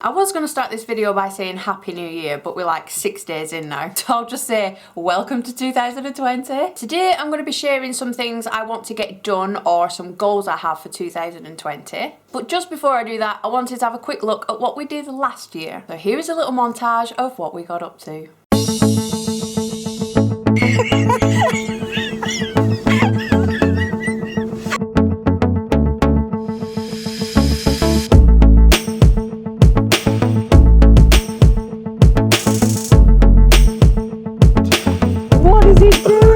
I was going to start this video by saying Happy New Year, but we're like 6 days in now. So I'll just say welcome to 2020. Today I'm going to be sharing some things I want to get done or some goals I have for 2020. But just before I do that, I wanted to have a quick look at what we did last year. So here is a little montage of what we got up to. What is he doing?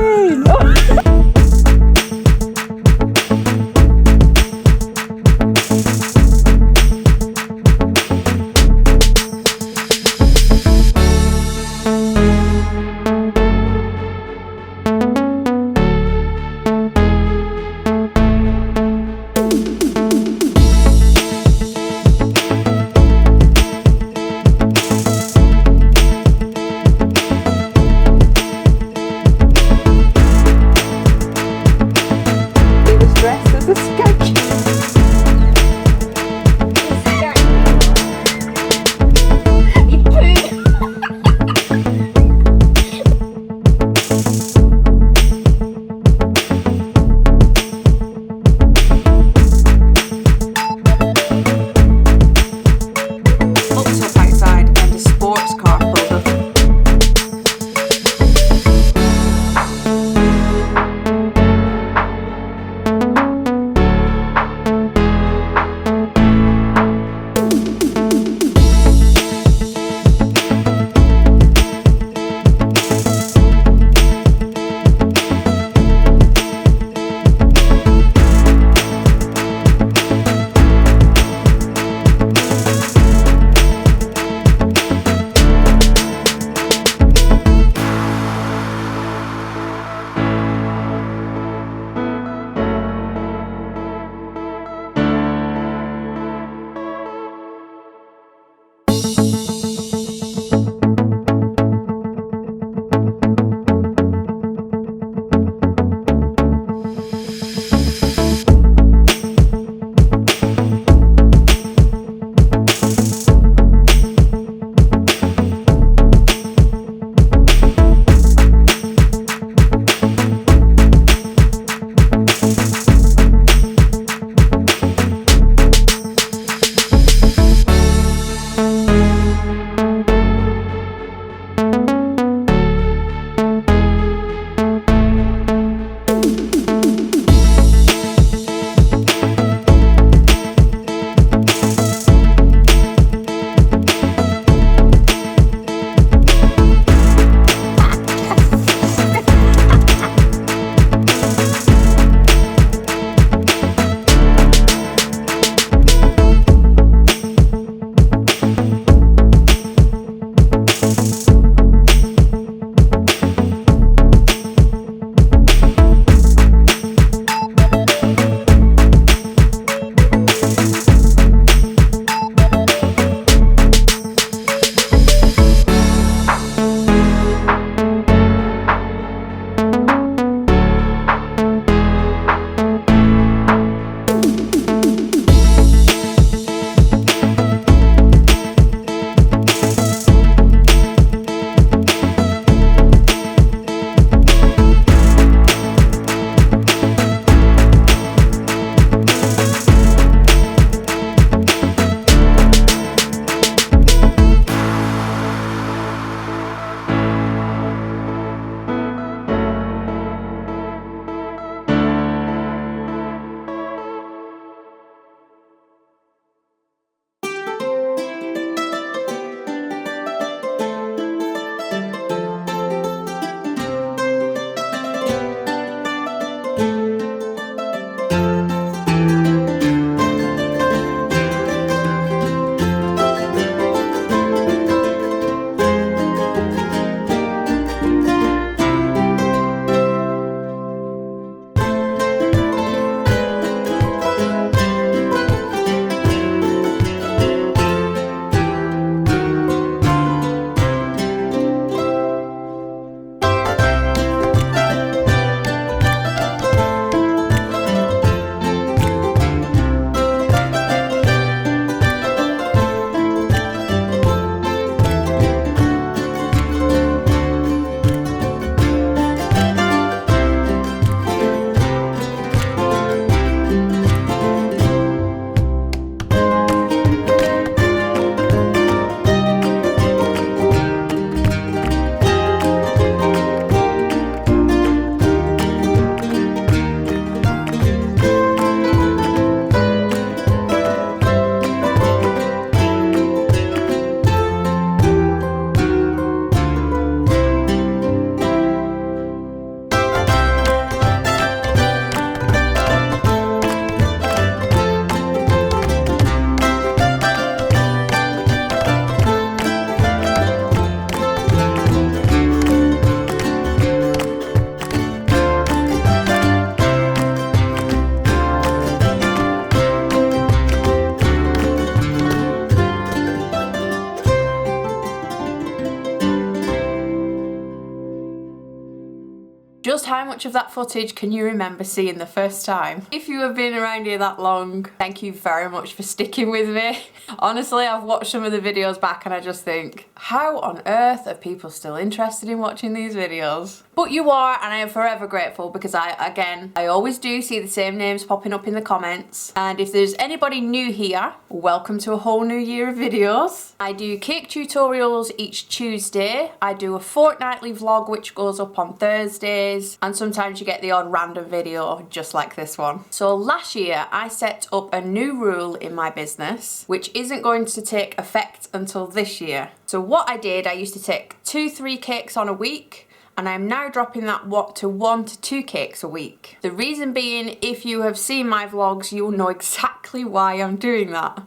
Just how much of that footage can you remember seeing the first time? If you have been around here that long, thank you very much for sticking with me. Honestly, I've watched some of the videos back and I just think, how on earth are people still interested in watching these videos? But you are, and I am forever grateful because I always do see the same names popping up in the comments. And if there's anybody new here, welcome to a whole new year of videos. I do cake tutorials each Tuesday. I do a fortnightly vlog which goes up on Thursdays, and sometimes you get the odd random video just like this one. So last year I set up a new rule in my business which isn't going to take effect until this year. So what I did, I used to take 2-3 cakes on a week, and I'm now dropping that to 1 to 2 cakes a week. The reason being, if you have seen my vlogs, you'll know exactly why I'm doing that.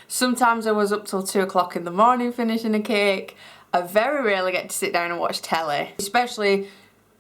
Sometimes I was up till 2 o'clock in the morning finishing a cake. I very rarely get to sit down and watch telly, especially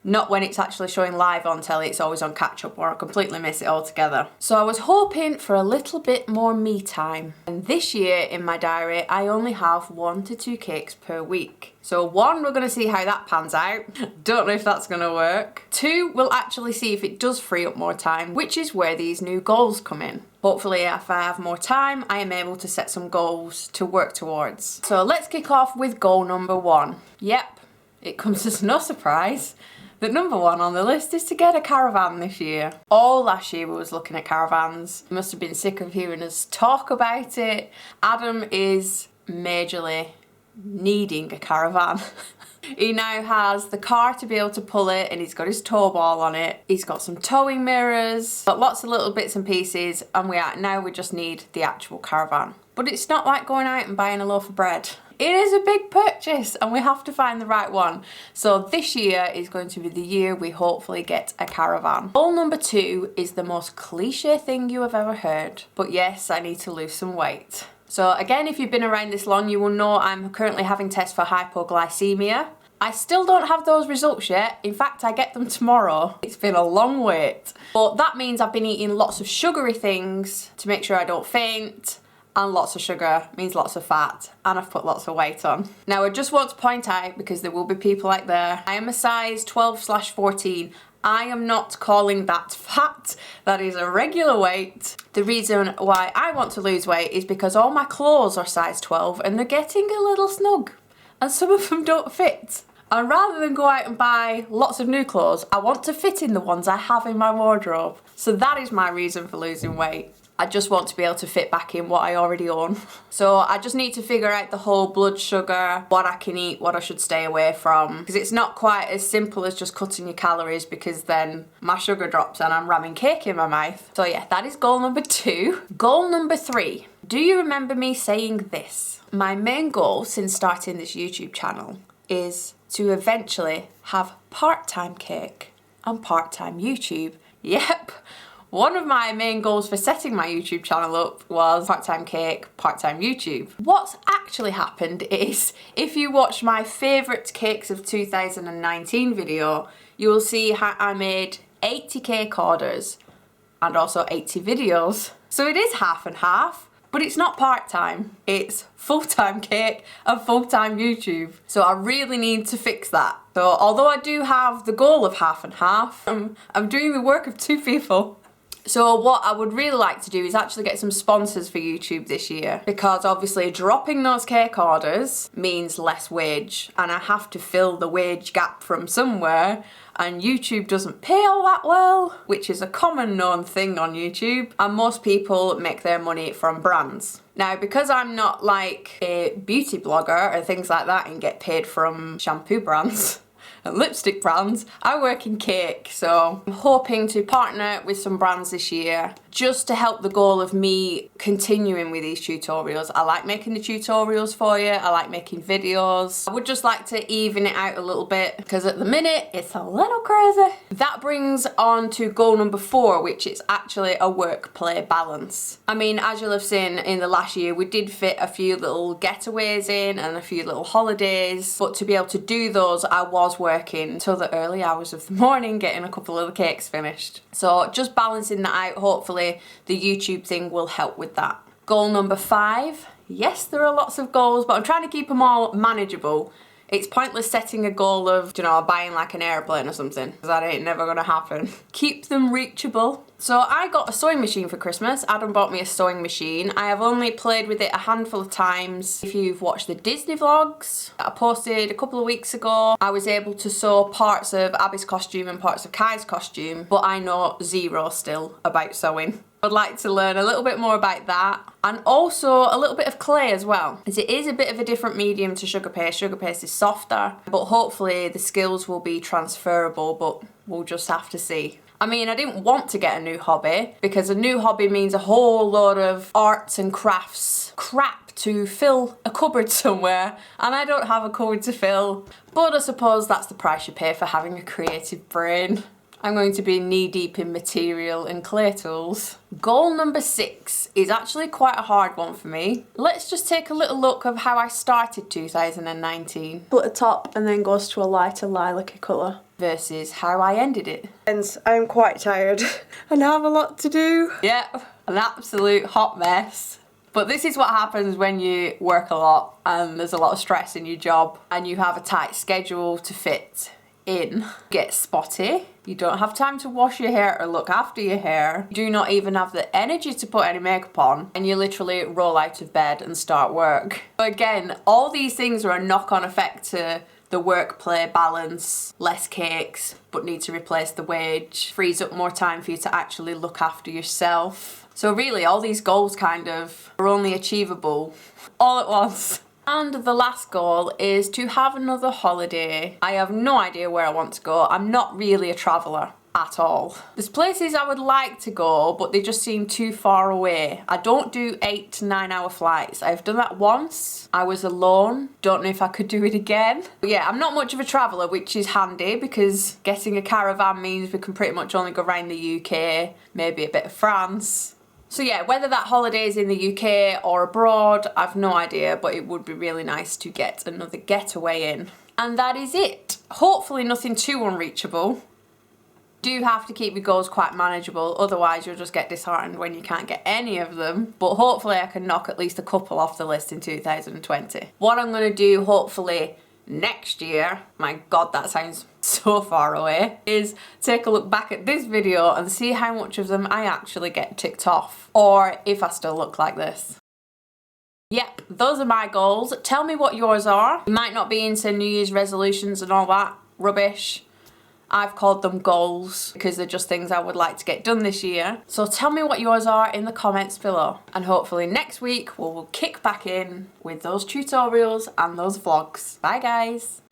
not when it's actually showing live on telly. It's always on catch up or I completely miss it altogether. So I was hoping for a little bit more me time. And this year in my diary, I only have 1 to 2 cakes per week. So 1, we're gonna see how that pans out. Don't know if that's gonna work. 2, we'll actually see if it does free up more time, which is where these new goals come in. Hopefully, if I have more time, I am able to set some goals to work towards. So let's kick off with goal number 1. Yep, it comes as no surprise that number 1 on the list is to get a caravan this year. All last year we was looking at caravans. You must have been sick of hearing us talk about it. Adam is majorly needing a caravan. He now has the car to be able to pull it, and he's got his tow ball on it. He's got some towing mirrors, got lots of little bits and pieces, and we just need the actual caravan. But it's not like going out and buying a loaf of bread. It is a big purchase and we have to find the right one. So this year is going to be the year we hopefully get a caravan. Goal number 2 is the most cliche thing you have ever heard. But yes, I need to lose some weight. So again, if you've been around this long, you will know I'm currently having tests for hypoglycemia. I still don't have those results yet. In fact, I get them tomorrow. It's been a long wait. But that means I've been eating lots of sugary things to make sure I don't faint. And lots of sugar means lots of fat, and I've put lots of weight on. Now I just want to point out, because there will be people out there, I am a size 12/14. I am not calling that fat, that is a regular weight. The reason why I want to lose weight is because all my clothes are size 12 and they're getting a little snug, and some of them don't fit. And rather than go out and buy lots of new clothes, I want to fit in the ones I have in my wardrobe. So that is my reason for losing weight. I just want to be able to fit back in what I already own. So I just need to figure out the whole blood sugar, what I can eat, what I should stay away from. Because it's not quite as simple as just cutting your calories, because then my sugar drops and I'm ramming cake in my mouth. So yeah, that is goal number 2. Goal number 3. Do you remember me saying this? My main goal since starting this YouTube channel is to eventually have part-time cake and part-time YouTube. Yep. One of my main goals for setting my YouTube channel up was part-time cake, part-time YouTube. What's actually happened is, if you watch my favourite cakes of 2019 video, you will see how I made 80 cake orders and also 80 videos. So it is half and half, but it's not part-time. It's full-time cake and full-time YouTube. So I really need to fix that. So although I do have the goal of half and half, I'm doing the work of 2 people. So what I would really like to do is actually get some sponsors for YouTube this year, because obviously dropping those cake orders means less wage, and I have to fill the wage gap from somewhere, and YouTube doesn't pay all that well, which is a common known thing on YouTube, and most people make their money from brands. Now, because I'm not like a beauty blogger or things like that and get paid from shampoo brands and lipstick brands, I work in cake, so I'm hoping to partner with some brands this year just to help the goal of me continuing with these tutorials. I like making the tutorials for you, I like making videos. I would just like to even it out a little bit, because at the minute it's a little crazy. That brings on to goal number 4, which is actually a work-play balance. I mean, as you'll have seen in the last year, we did fit a few little getaways in and a few little holidays, but to be able to do those, I was working till the early hours of the morning getting a couple of the cakes finished. So just balancing that out, hopefully the YouTube thing will help with that. Goal number 5. Yes, there are lots of goals, but I'm trying to keep them all manageable. It's pointless setting a goal of, you know, buying like an airplane or something, because that ain't never gonna happen. Keep them reachable. So I got a sewing machine for Christmas. Adam bought me a sewing machine. I have only played with it a handful of times. If you've watched the Disney vlogs that I posted a couple of weeks ago, I was able to sew parts of Abby's costume and parts of Kai's costume, but I know zero still about sewing. I'd like to learn a little bit more about that, and also a little bit of clay as well, as it is a bit of a different medium to sugar paste. Sugar paste is softer, but hopefully the skills will be transferable, but we'll just have to see. I mean, I didn't want to get a new hobby, because a new hobby means a whole lot of arts and crafts crap to fill a cupboard somewhere, and I don't have a cupboard to fill. But I suppose that's the price you pay for having a creative brain. I'm going to be knee-deep in material and clay tools. Goal number 6 is actually quite a hard one for me. Let's just take a little look of how I started 2019. Split the top and then goes to a lighter lilac colour. Versus how I ended it. And I'm quite tired and have a lot to do. Yep, an absolute hot mess. But this is what happens when you work a lot and there's a lot of stress in your job and you have a tight schedule to fit in. Get spotty. You don't have time to wash your hair or look after your hair. You do not even have the energy to put any makeup on, and you literally roll out of bed and start work. But again, all these things are a knock-on effect to the work-play balance. Less cakes, but need to replace the wage. Frees up more time for you to actually look after yourself. So really, all these goals kind of are only achievable all at once. And the last goal is to have another holiday. I have no idea where I want to go. I'm not really a traveller at all. There's places I would like to go, but they just seem too far away. I don't do 8 to 9 hour flights. I've done that once. I was alone. Don't know if I could do it again. But yeah, I'm not much of a traveller, which is handy because getting a caravan means we can pretty much only go around the UK, maybe a bit of France. So yeah, whether that holiday is in the UK or abroad, I've no idea, but it would be really nice to get another getaway in. And that is it. Hopefully nothing too unreachable. Do have to keep your goals quite manageable, otherwise you'll just get disheartened when you can't get any of them. But hopefully I can knock at least a couple off the list in 2020. What I'm going to do hopefully next year, my god that sounds so far away, is take a look back at this video and see how much of them I actually get ticked off, or if I still look like this. Yep, those are my goals. Tell me what yours are. You might not be into New Year's resolutions and all that rubbish. I've called them goals because they're just things I would like to get done this year. So tell me what yours are in the comments below. And hopefully next week we'll kick back in with those tutorials and those vlogs. Bye guys.